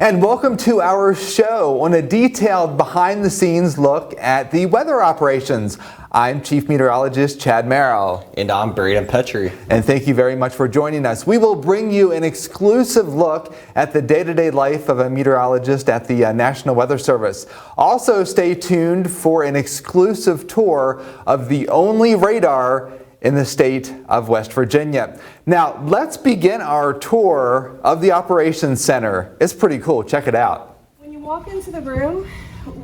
And welcome to our show on a detailed behind-the-scenes look at the weather operations. I'm Chief Meteorologist Chad Merrill. And I'm Braden Petrie. And thank you very much for joining us. We will bring you an exclusive look at the day-to-day life of a meteorologist at the National Weather Service. Also stay tuned for an exclusive tour of the only radar in the state of West Virginia. Now, let's begin our tour of the Operations Center. It's pretty cool. Check it out. When you walk into the room,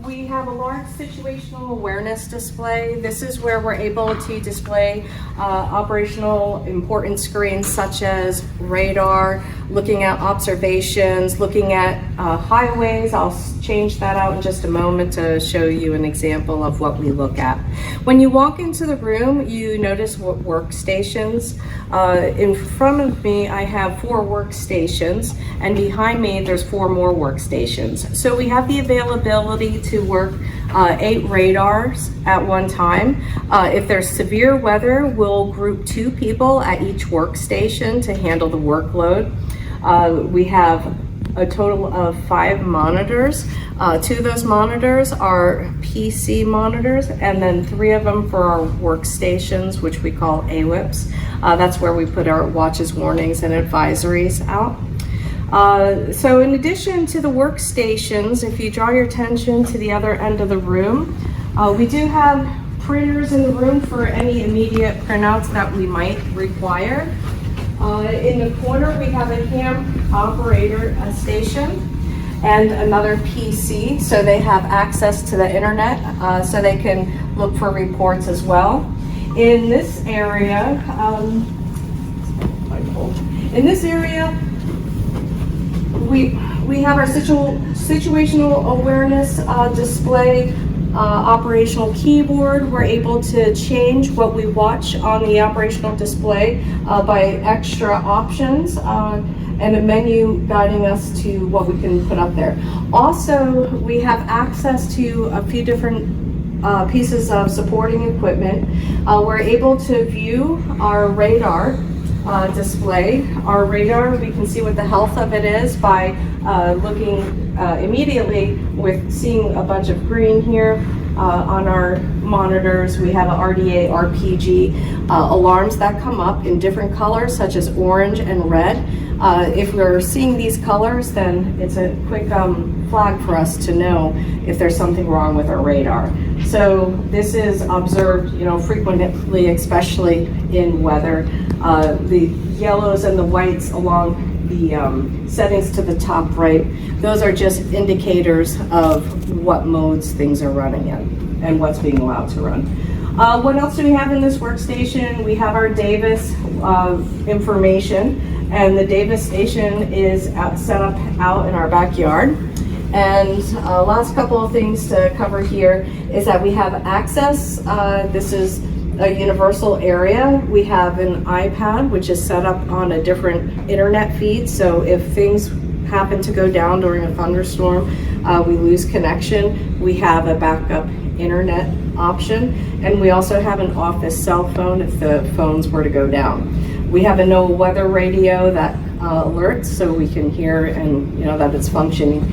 we have a large situational awareness display. This is where we're able to display operational important screens such as radar, looking at observations, looking at highways. I'll change that out in just a moment to show you an example of what we look at. When you walk into the room, you notice workstations. In front of me, I have 4 workstations, and behind me, there's 4 more workstations. So we have the availability to work 8 radars at one time. If there's severe weather, we'll group 2 people at each workstation to handle the workload. We have a total of 5 monitors. 2 of those monitors are PC monitors, and then 3 of them for our workstations, which we call AWIPs. That's where we put our watches, warnings, and advisories out. So in addition to the workstations, if you draw your attention to the other end of the room, we do have printers in the room for any immediate printouts that we might require. In the corner, we have a ham operator station and another PC, so they have access to the internet, so they can look for reports as well. In this area, we have our situational awareness display, operational keyboard. We're able to change what we watch on the operational display by extra options, and a menu guiding us to what we can put up there. Also, we have access to a few different pieces of supporting equipment. We're able to view our radar display. Our radar, we can see what the health of it is by looking immediately with seeing a bunch of green here on our monitors. We have a RDA, RPG alarms that come up in different colors such as orange and red. If we're seeing these colors, then it's a quick flag for us to know if there's something wrong with our radar. So this is observed, frequently, especially in weather. The yellows and the whites along the settings to the top right, those are just indicators of what modes things are running in and what's being allowed to run. What else do we have in this workstation? We have our Davis information, and the Davis station is set up out in our backyard. And last couple of things to cover here is that we have access. This is a universal area. We have an iPad, which is set up on a different internet feed. So if things happen to go down during a thunderstorm, we lose connection, we have a backup internet option. And we also have an office cell phone if the phones were to go down. We have a no weather radio that alerts so we can hear and that it's functioning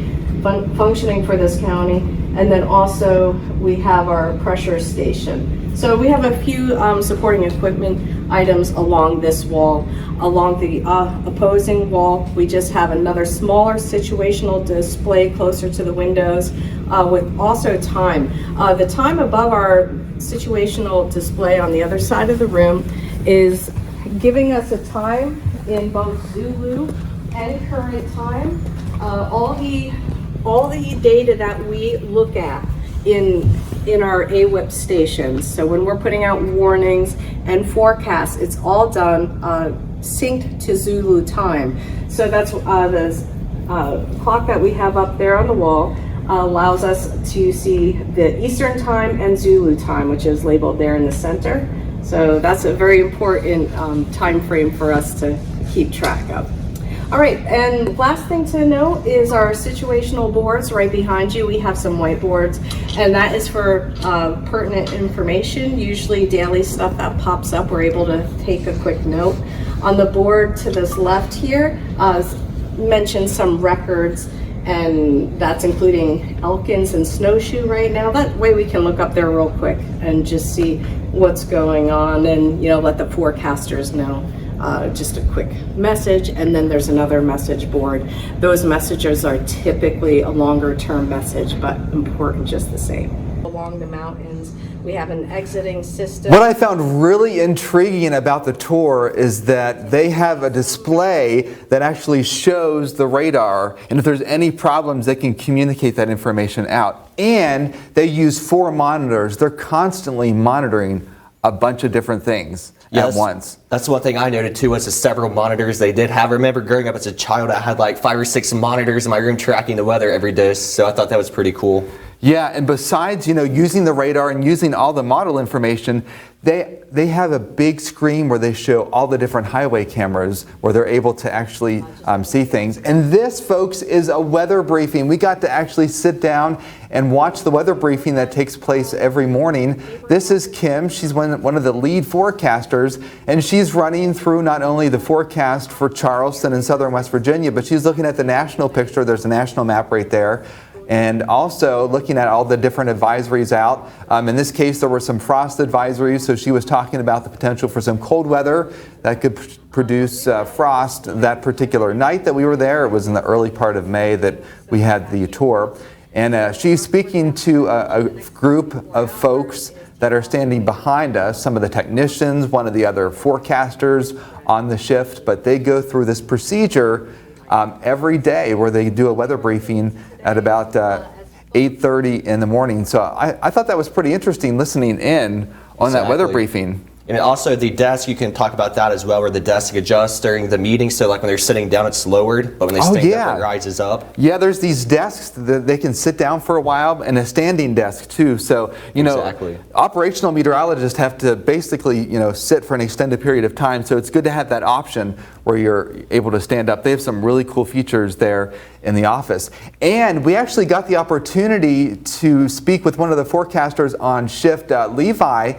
for this county. And then also we have our pressure station. So we have a few supporting equipment items along this wall. Along the opposing wall, we just have another smaller situational display closer to the windows with also time. The time above our situational display on the other side of the room is giving us a time in both Zulu and current time. All the data that we look at in our AWIP stations. So when we're putting out warnings and forecasts, it's all done synced to Zulu time. So that's the clock that we have up there on the wall allows us to see the Eastern time and Zulu time, which is labeled there in the center. So that's a very important time frame for us to keep track of. All right, and last thing to note is our situational boards right behind you. We have some whiteboards, and that is for pertinent information, usually daily stuff that pops up. We're able to take a quick note. On the board to this left here, mention some records and that's including Elkins and Snowshoe right now. That way we can look up there real quick and just see what's going on, and let the forecasters know. Just a quick message, and then there's another message board. Those messages are typically a longer term message, but important just the same. Along the mountains, we have an exiting system. What I found really intriguing about the tour is that they have a display that actually shows the radar, and if there's any problems, they can communicate that information out. And they use 4 monitors. They're constantly monitoring a bunch of different things at once. That's one thing I noted too, was the several monitors they did have. I remember growing up as a child, I had like 5 or 6 monitors in my room tracking the weather every day, so I thought that was pretty cool. Yeah, and besides, using the radar and using all the model information, they have a big screen where they show all the different highway cameras where they're able to actually see things. And this, folks, is a weather briefing. We got to actually sit down and watch the weather briefing that takes place every morning. This is Kim. She's one of the lead forecasters, and she's running through not only the forecast for Charleston and southern West Virginia, but she's looking at the national picture. There's a national map right there. And also looking at all the different advisories out. In this case, there were some frost advisories, so she was talking about the potential for some cold weather that could produce frost that particular night that we were there. It was in the early part of May that we had the tour. And she's speaking to a group of folks that are standing behind us, some of the technicians, one of the other forecasters on the shift, but they go through this procedure every day where they do a weather briefing at about 8:30 in the morning. So I thought that was pretty interesting listening in on that weather briefing. And also the desk, you can talk about that as well, where the desk adjusts during the meeting. So like when they're sitting down, it's lowered, but when they stand up, it rises up. Yeah, there's these desks that they can sit down for a while, and a standing desk too. So, operational meteorologists have to basically, sit for an extended period of time. So it's good to have that option where you're able to stand up. They have some really cool features there in the office. And we actually got the opportunity to speak with one of the forecasters on shift, Levi,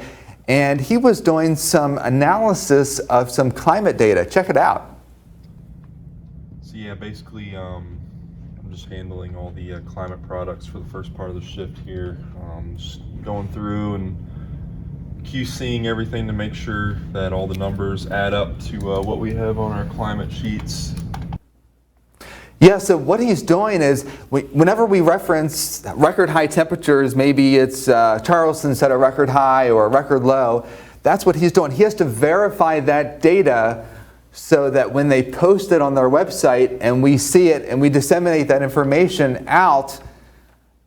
and he was doing some analysis of some climate data. Check it out. So yeah, basically I'm just handling all the climate products for the first part of the shift here. Just going through and QCing everything to make sure that all the numbers add up to what we have on our climate sheets. Yeah, so what he's doing is, whenever we reference record high temperatures, maybe it's Charleston set a record high or a record low, that's what he's doing. He has to verify that data so that when they post it on their website and we see it and we disseminate that information out,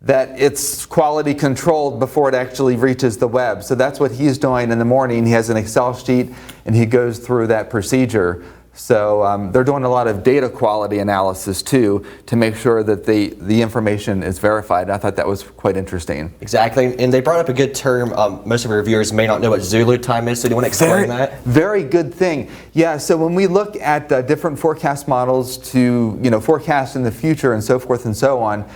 that it's quality controlled before it actually reaches the web. So that's what he's doing in the morning. He has an Excel sheet and he goes through that procedure. So they're doing a lot of data quality analysis too to make sure that the information is verified. I thought that was quite interesting. Exactly, and they brought up a good term. Most of our viewers may not know what Zulu time is, so do you want to explain that? Very good thing. Yeah, so when we look at different forecast models to forecast in the future and so forth and so on,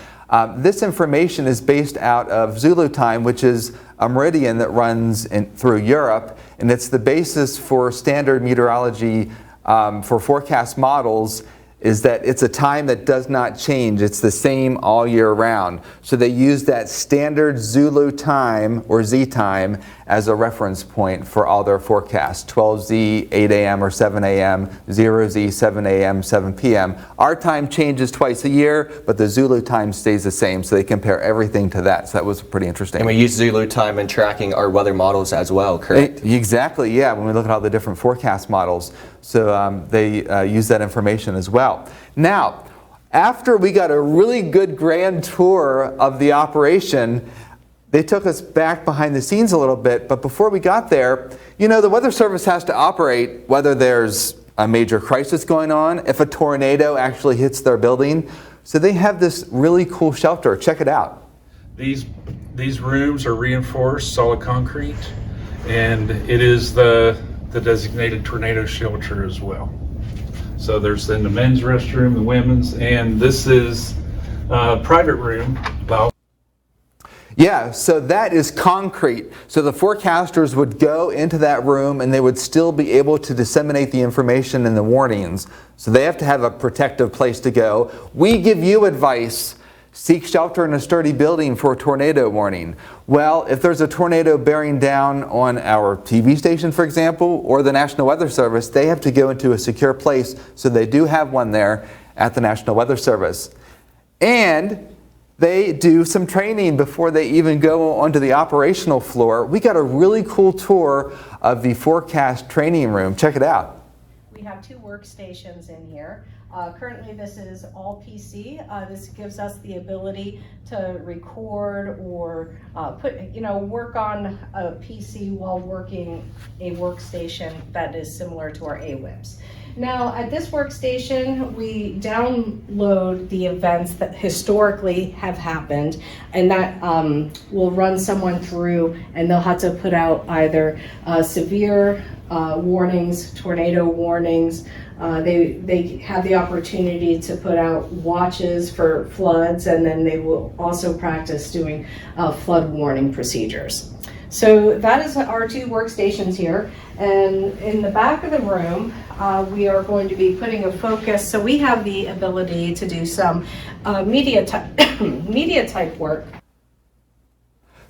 this information is based out of Zulu time, which is a meridian that runs through Europe, and it's the basis for standard meteorology for forecast models, is that it's a time that does not change. It's the same all year round. So they use that standard Zulu time, or Z time, as a reference point for all their forecasts. 12Z, 8 a.m. or 7 a.m., 0Z, 7 a.m., 7 p.m. Our time changes twice a year, but the Zulu time stays the same. So they compare everything to that. So that was pretty interesting. And we use Zulu time in tracking our weather models as well, correct? Exactly, yeah, when we look at all the different forecast models. So they use that information as well. Now, after we got a really good grand tour of the operation, they took us back behind the scenes a little bit, but before we got there, the Weather Service has to operate whether there's a major crisis going on, if a tornado actually hits their building. So they have this really cool shelter. Check it out. These rooms are reinforced solid concrete, and it is the designated tornado shelter as well. So there's then the men's restroom, the women's, and this is a private room. Yeah, so that is concrete. So the forecasters would go into that room and they would still be able to disseminate the information and the warnings. So they have to have a protective place to go. We give you advice. Seek shelter in a sturdy building for a tornado warning. Well, if there's a tornado bearing down on our TV station, for example, or the National Weather Service, they have to go into a secure place. So they do have one there at the National Weather Service. And they do some training before they even go onto the operational floor. We got a really cool tour of the forecast training room. Check it out. We have 2 workstations in here. Currently this is all PC. This gives us the ability to record or work on a PC while working a workstation that is similar to our AWIPS. Now at this workstation we download the events that historically have happened, and that will run someone through, and they'll have to put out either severe warnings, tornado warnings. They have the opportunity to put out watches for floods, and then they will also practice doing flood warning procedures. So that is our 2 workstations here, and in the back of the room we are going to be putting a focus. So we have the ability to do some media type work.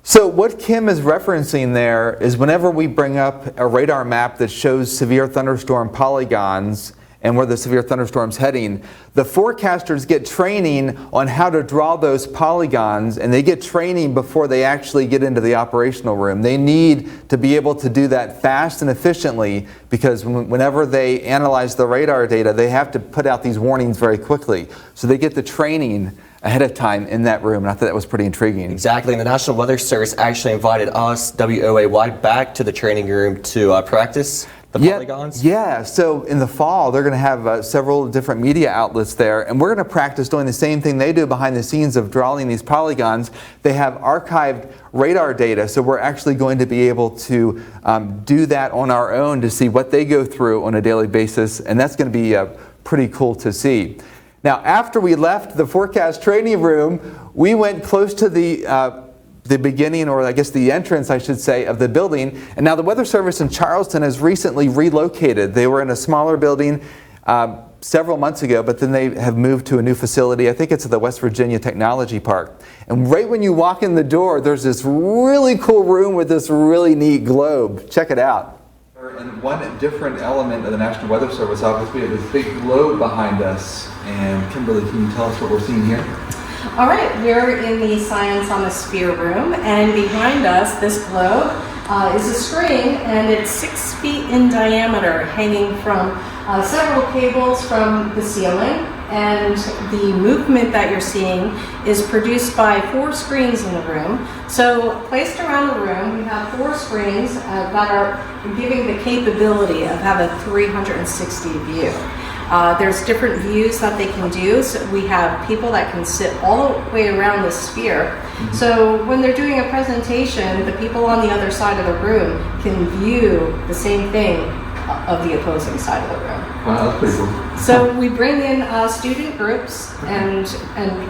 So what Kim is referencing there is whenever we bring up a radar map that shows severe thunderstorm polygons and where the severe thunderstorm's heading, the forecasters get training on how to draw those polygons, and they get training before they actually get into the operational room. They need to be able to do that fast and efficiently, because whenever they analyze the radar data, they have to put out these warnings very quickly. So they get the training ahead of time in that room, and I thought that was pretty intriguing. Exactly, and the National Weather Service actually invited us, WOAY, back to the training room to practice the polygons. Yeah, so in the fall they're going to have several different media outlets there, and we're going to practice doing the same thing they do behind the scenes of drawing these polygons. They have archived radar data, so we're actually going to be able to do that on our own to see what they go through on a daily basis, and that's going to be pretty cool to see. Now, after we left the forecast training room, we went close to the beginning, or I guess the entrance, I should say, of the building. And now the Weather Service in Charleston has recently relocated. They were in a smaller building several months ago, but then they have moved to a new facility. I think it's at the West Virginia Technology Park. And right when you walk in the door, there's this really cool room with this really neat globe. Check it out. And one different element of the National Weather Service office, we have this big globe behind us. And Kimberly, can you tell us what we're seeing here? All right, we're in the Science on a Sphere room, and behind us, this globe is a screen, and it's 6 feet in diameter, hanging from several cables from the ceiling. And the movement that you're seeing is produced by 4 screens in the room. So placed around the room, we have 4 screens that are giving the capability of having a 360 view. There's different views that they can do. So we have people that can sit all the way around the sphere. So when they're doing a presentation, the people on the other side of the room can view the same thing of the opposing side of the room. Wow, that's pretty cool. So we bring in student groups and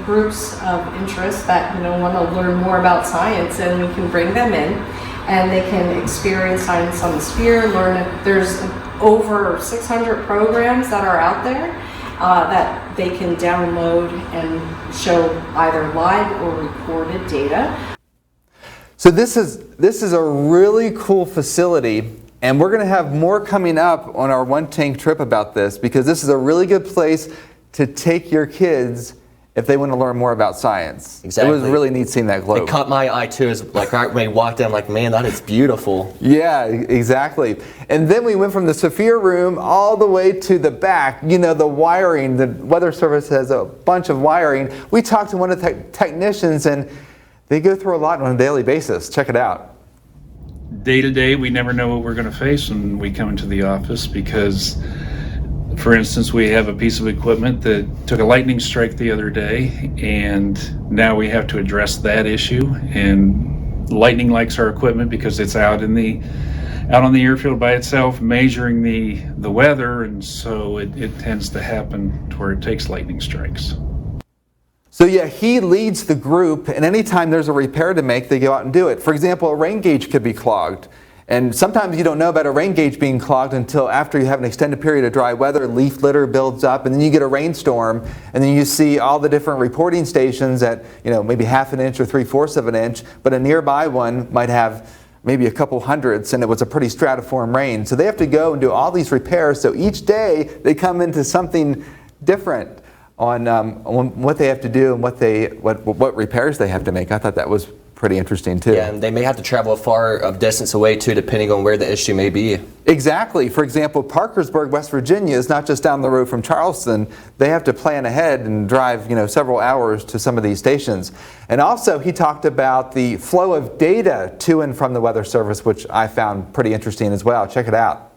groups of interest that want to learn more about science, and we can bring them in, and they can experience Science on the Sphere. There's over 600 programs that are out there that they can download and show either live or recorded data. So this is a really cool facility. And we're going to have more coming up on our One Tank trip about this, because this is a really good place to take your kids if they want to learn more about science. Exactly. It was really neat seeing that globe. It caught my eye too, as like right when we walked in, like, man, that is beautiful. Yeah, exactly. And then we went from the Sophia room all the way to the back. The wiring, the Weather Service has a bunch of wiring. We talked to one of the technicians, and they go through a lot on a daily basis. Check it out. Day to day, we never know what we're going to face when we come into the office, because, for instance, we have a piece of equipment that took a lightning strike the other day, and now we have to address that issue. And lightning likes our equipment because it's out on the airfield by itself, measuring the weather, and so it tends to happen to where it takes lightning strikes. So yeah, he leads the group, and anytime there's a repair to make, they go out and do it. For example, a rain gauge could be clogged. And sometimes you don't know about a rain gauge being clogged until after you have an extended period of dry weather, leaf litter builds up, and then you get a rainstorm, and then you see all the different reporting stations at, maybe half an inch or 3/4 of an inch, but a nearby one might have maybe a couple hundredths, and it was a pretty stratiform rain. So they have to go and do all these repairs, so each day they come into something different on what they have to do and what repairs they have to make. I thought that was pretty interesting too. Yeah, and they may have to travel a far of distance away too, depending on where the issue may be. Exactly. For example, Parkersburg, West Virginia is not just down the road from Charleston. They have to plan ahead and drive, several hours to some of these stations. And also, he talked about the flow of data to and from the Weather Service, which I found pretty interesting as well. Check it out.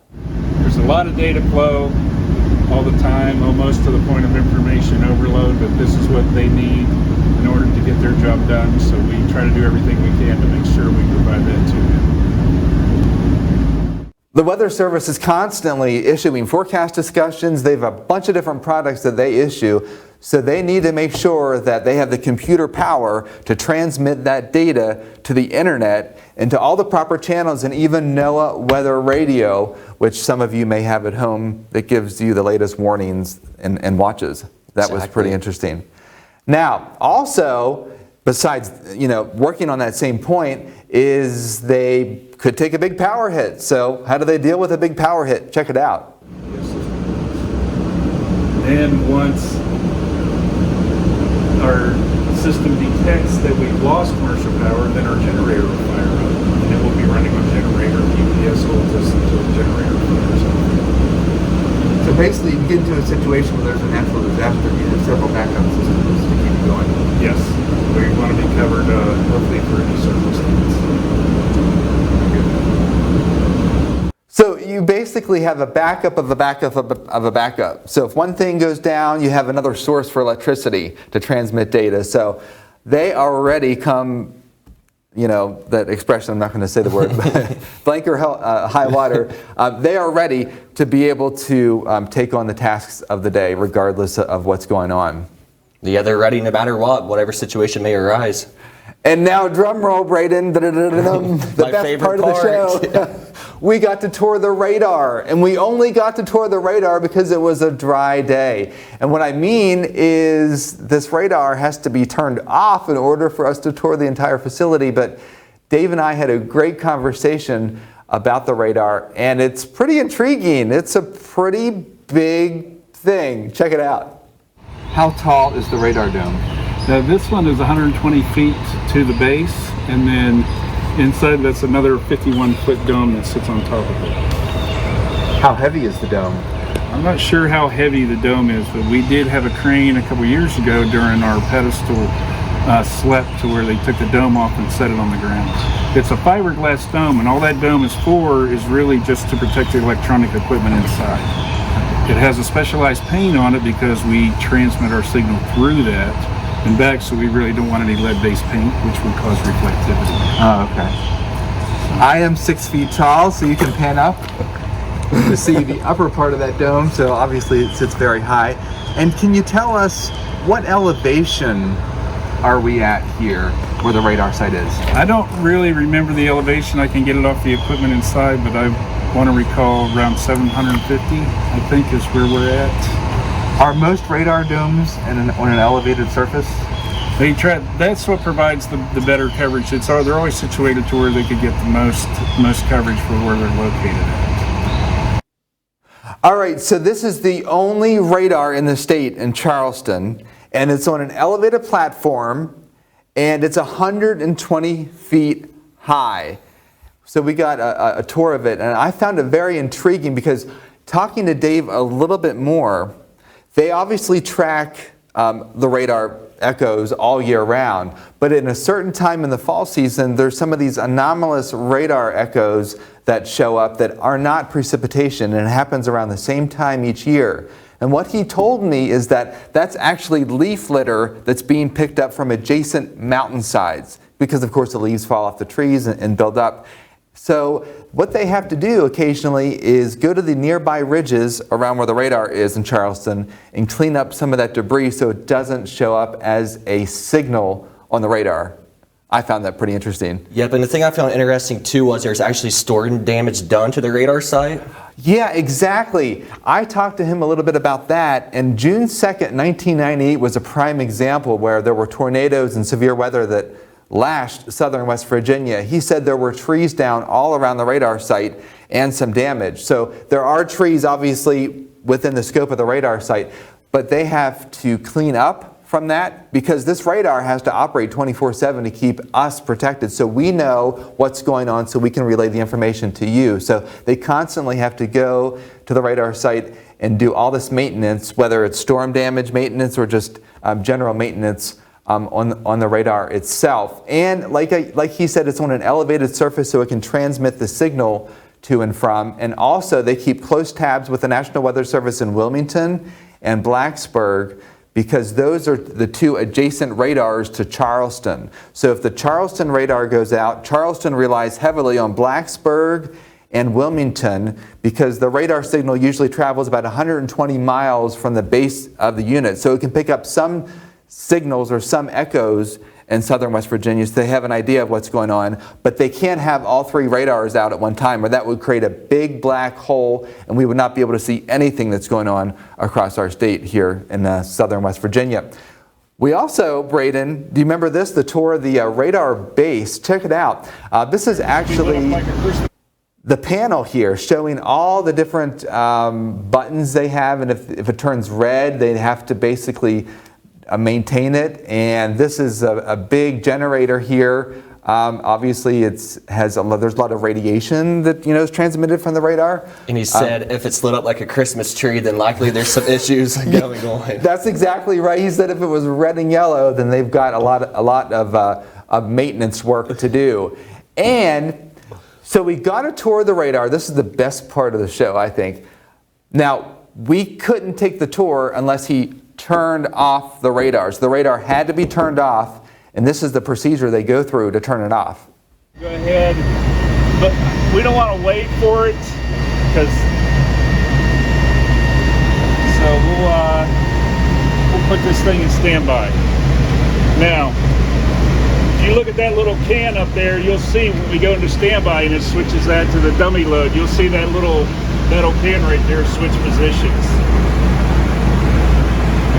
There's a lot of data flow all the time, almost to the point of information overload, but this is what they need in order to get their job done. So we try to do everything we can to make sure we provide that to them. The Weather Service is constantly issuing forecast discussions. They have a bunch of different products that they issue, so they need to make sure that they have the computer power to transmit that data to the internet and to all the proper channels, and even NOAA Weather Radio, which some of you may have at home, that gives you the latest warnings and watches. That was pretty interesting. Now, also, besides, working on that same point, is they could take a big power hit. So how do they deal with a big power hit? Check it out. And once our system detects that we've lost commercial power, then our generator will fire up. And it will be running on generator. UPS holds us until the generator fires up. So basically, you get into a situation where there's a natural disaster, you have several backup systems to keep you going. Yes, we want to be covered hopefully for any circumstance. So you basically have a backup of a backup of a backup. So if one thing goes down, you have another source for electricity to transmit data. So they already come, that expression, I'm not going to say the word, blank or high water, they are ready to be able to take on the tasks of the day regardless of what's going on. Yeah, they're ready no matter what, whatever situation may arise. And now, drum roll, Braden, the best part of the show. We got to tour the radar, and we only got to tour the radar because it was a dry day. And what I mean is this radar has to be turned off in order for us to tour the entire facility. But Dave and I had a great conversation about the radar, and it's pretty intriguing. It's a pretty big thing. Check it out. How tall is the radar dome? Now this one is 120 feet to the base, and then inside that's another 51-foot dome that sits on top of it. How heavy is the dome? I'm not sure how heavy the dome is, but we did have a crane a couple years ago during our pedestal slept to where they took the dome off and set it on the ground. It's a fiberglass dome, and all that dome is for is really just to protect the electronic equipment inside. It has a specialized paint on it because we transmit our signal through that and back, so we really don't want any lead-based paint, which would cause reflectivity. Oh, okay. I am 6 feet tall, so you can pan up to see the upper part of that dome, so obviously it sits very high. And can you tell us what elevation are we at here where the radar site is? I don't really remember the elevation. I can get it off the equipment inside, but I want to recall around 750, I think, is where we're at. Are most radar domes on an elevated surface? That's what provides the better coverage. They're always situated to where they could get the most coverage for where they're located at. All right, so this is the only radar in the state in Charleston, and it's on an elevated platform, and it's 120 feet high. So we got a tour of it, and I found it very intriguing because talking to Dave a little bit more, they obviously track the radar echoes all year round, but in a certain time in the fall season, there's some of these anomalous radar echoes that show up that are not precipitation, and it happens around the same time each year. And what he told me is that that's actually leaf litter that's being picked up from adjacent mountainsides, because of course the leaves fall off the trees and build up. So what they have to do occasionally is go to the nearby ridges around where the radar is in Charleston and clean up some of that debris so it doesn't show up as a signal on the radar. I found that pretty interesting. Yep, and the thing I found interesting too was there's actually storm damage done to the radar site. Yeah, exactly. I talked to him a little bit about that, and June 2nd, 1998 was a prime example where there were tornadoes and severe weather that lashed southern West Virginia. He said there were trees down all around the radar site and some damage. So there are trees obviously within the scope of the radar site, but they have to clean up from that because this radar has to operate 24/7 to keep us protected so we know what's going on so we can relay the information to you. So they constantly have to go to the radar site and do all this maintenance, whether it's storm damage maintenance or just general maintenance on the radar itself. And like he said, it's on an elevated surface so it can transmit the signal to and from. And also they keep close tabs with the National Weather Service in Wilmington and Blacksburg because those are the two adjacent radars to Charleston. So if the Charleston radar goes out, Charleston relies heavily on Blacksburg and Wilmington because the radar signal usually travels about 120 miles from the base of the unit. So it can pick up some signals or some echoes in southern West Virginia so they have an idea of what's going on, but they can't have all three radars out at one time or that would create a big black hole and we would not be able to see anything that's going on across our state here in southern West Virginia. We also, Braden, do you remember this, the tour of the radar base? Check it out. This is actually the panel here showing all the different buttons they have, and if it turns red, they have to basically maintain it. And this is a big generator here. Obviously, there's a lot of radiation that is transmitted from the radar. And he said if it's lit up like a Christmas tree, then likely there's some issues going on. That's exactly right. He said if it was red and yellow, then they've got a lot of maintenance work to do. And so we got a tour of the radar. This is the best part of the show, I think. Now, we couldn't take the tour unless he turned off the radars. The radar had to be turned off, and this is the procedure they go through to turn it off. Go ahead, but we don't want to wait for it because we'll put this thing in standby. Now, if you look at that little can up there, you'll see when we go into standby and it switches that to the dummy load, you'll see that little metal can right there switch positions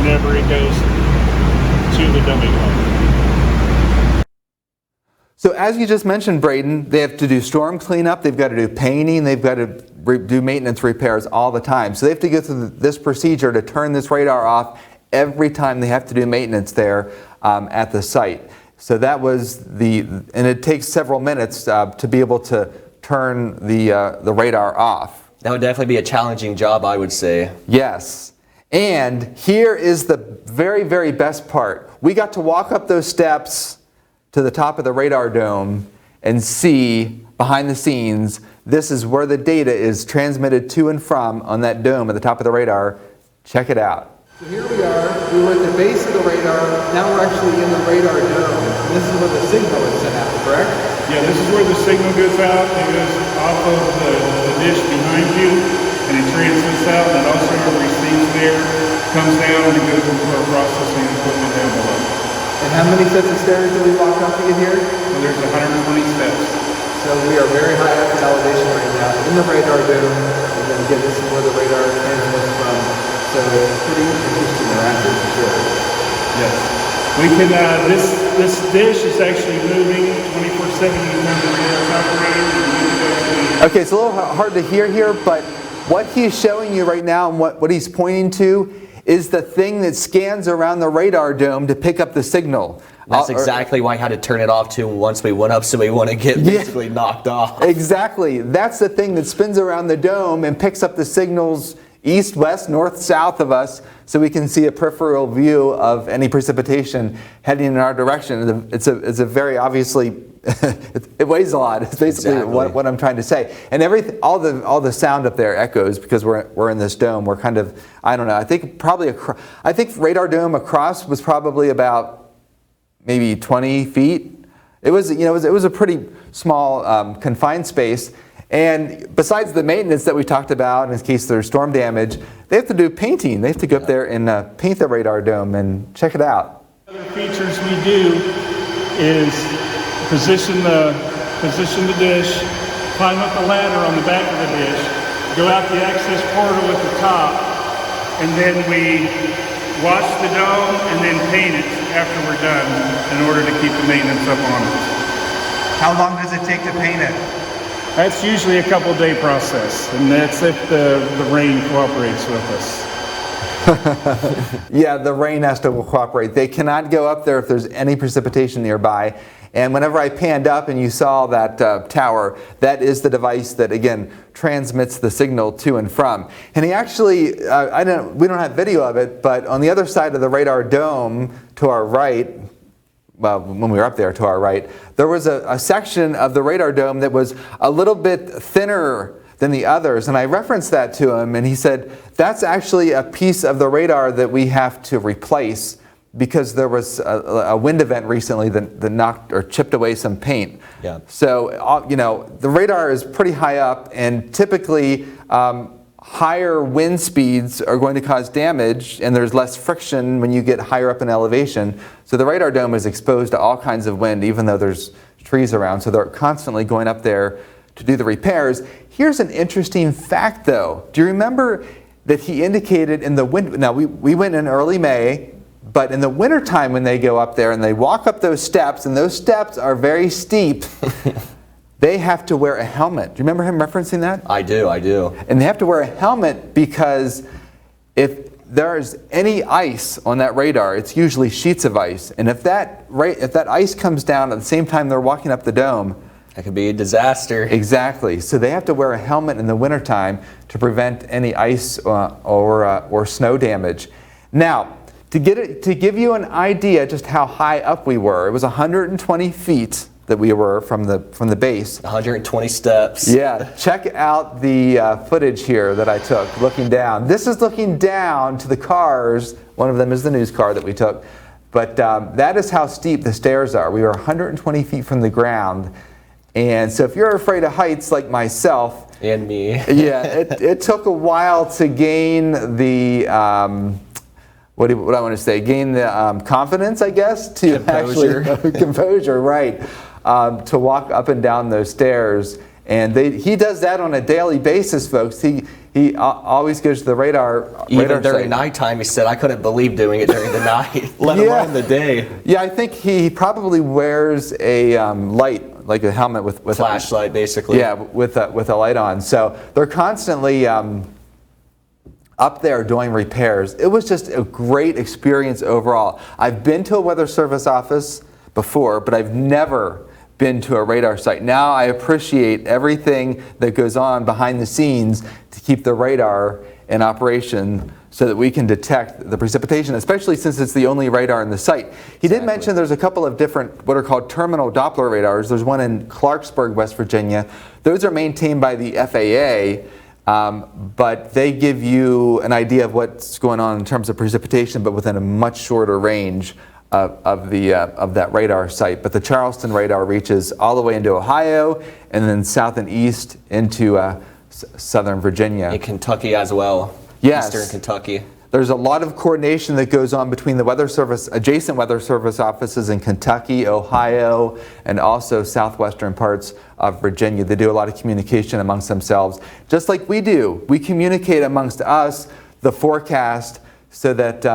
whenever it goes to the dummy load. So as you just mentioned, Braden, they have to do storm cleanup, they've got to do painting, they've got to do maintenance repairs all the time. So they have to go through this procedure to turn this radar off every time they have to do maintenance there at the site. So that was and it takes several minutes to be able to turn the radar off. That would definitely be a challenging job, I would say. Yes. And here is the very, very best part. We got to walk up those steps to the top of the radar dome and see behind the scenes, this is where the data is transmitted to and from on that dome at the top of the radar. Check it out. So here we are, we were at the base of the radar, now we're actually in the radar dome. This is where the signal is sent out, correct? Yeah, this is where the signal goes out. It goes off of the dish behind you, and it transmits out, and it also receives there, comes down, and it goes into our processing equipment down below. And how many sets of stairs do we walk up to get here? So there's 120 steps. So we are very high up in elevation right now in the radar dome, and then again, this is where the radar transmits from. So it's pretty interesting around here for sure. Yes. We can, this dish is actually moving 24/7 when the radar is operating. Okay, it's a little hard to hear here, but what he's showing you right now and what he's pointing to is the thing that scans around the radar dome to pick up the signal. That's exactly why I had to turn it off too once we went up, so we wouldn't get basically knocked off. Exactly. That's the thing that spins around the dome and picks up the signals east, west, north, south of us, so we can see a peripheral view of any precipitation heading in our direction. It's a very obviously, it weighs a lot. It's basically what I'm trying to say. And all the sound up there echoes because we're in this dome. We're kind of, I don't know. I think radar dome across was probably about maybe 20 feet. It was, you know, it was a pretty small confined space. And besides the maintenance that we talked about in case there's storm damage, they have to do painting. They have to go up there and paint the radar dome and check it out. Other features we do is position the dish, climb up the ladder on the back of the dish, go out the access portal at the top, and then we wash the dome and then paint it after we're done in order to keep the maintenance up on it. How long does it take to paint it? That's usually a couple-day process, and that's if the rain cooperates with us. Yeah, the rain has to cooperate. They cannot go up there if there's any precipitation nearby. And whenever I panned up and you saw that tower, that is the device that, again, transmits the signal to and from. And he actually, we don't have video of it, but on the other side of the radar dome to our right, well, when we were up there to our right, there was a section of the radar dome that was a little bit thinner than the others. And I referenced that to him, and he said, that's actually a piece of the radar that we have to replace because there was a wind event recently that knocked or chipped away some paint. Yeah. So, you know, the radar is pretty high up, and typically higher wind speeds are going to cause damage, and there's less friction when you get higher up in elevation. So the radar dome is exposed to all kinds of wind, even though there's trees around. So they're constantly going up there to do the repairs. Here's an interesting fact, though. Do you remember that he indicated in the winter? Now, we went in early May, but in the wintertime when they go up there and they walk up those steps, and those steps are very steep, they have to wear a helmet. Do you remember him referencing that? I do. And they have to wear a helmet because if there's any ice on that radar, it's usually sheets of ice. And if that ice comes down at the same time they're walking up the dome, that could be a disaster. Exactly. So they have to wear a helmet in the wintertime to prevent any ice or snow damage. Now, to give you an idea just how high up we were, it was 120 feet that we were from the base. 120 steps. Yeah, check out the footage here that I took looking down. This is looking down to the cars. One of them is the news car that we took. But that is how steep the stairs are. We were 120 feet from the ground. And so if you're afraid of heights like myself. And me. Yeah, it took a while to gain the, what I want to say, gain the confidence, I guess, to composure. Composure, right. To walk up and down those stairs. And he does that on a daily basis, folks. He always goes to the radar Even during site. nighttime, he said, I couldn't believe doing it during the night, let alone the day. Yeah, I think he probably wears a light, like a helmet with Flashlight, basically. Yeah, with a light on. So they're constantly up there doing repairs. It was just a great experience overall. I've been to a Weather Service office before, but I've never been to a radar site. Now I appreciate everything that goes on behind the scenes to keep the radar in operation so that we can detect the precipitation, especially since it's the only radar in the site. He did mention there's a couple of different what are called terminal Doppler radars. There's one in Clarksburg, West Virginia. Those are maintained by the FAA, but they give you an idea of what's going on in terms of precipitation, but within a much shorter range of that radar site. But the Charleston radar reaches all the way into Ohio and then south and east into southern Virginia. In Kentucky as well. Yes. Eastern Kentucky. There's a lot of coordination that goes on between the Weather Service, adjacent Weather Service offices in Kentucky, Ohio, and also southwestern parts of Virginia. They do a lot of communication amongst themselves, just like we do. We communicate amongst us the forecast so that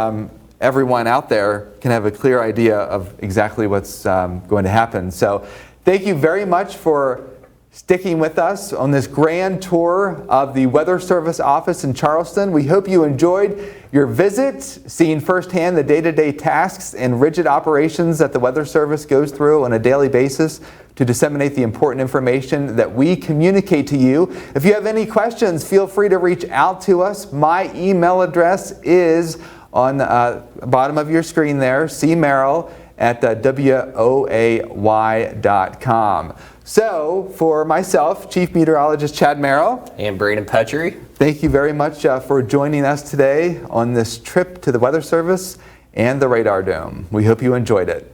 everyone out there can have a clear idea of exactly what's going to happen. So thank you very much for sticking with us on this grand tour of the Weather Service office in Charleston. We hope you enjoyed your visit, seeing firsthand the day-to-day tasks and rigid operations that the Weather Service goes through on a daily basis to disseminate the important information that we communicate to you. If you have any questions, feel free to reach out to us. My email address is on the bottom of your screen there, cmerrill@woay.com. So, for myself, Chief Meteorologist Chad Merrill, And Braden Petrie. thank you very much for joining us today on this trip to the Weather Service and the Radar Dome. We hope you enjoyed it.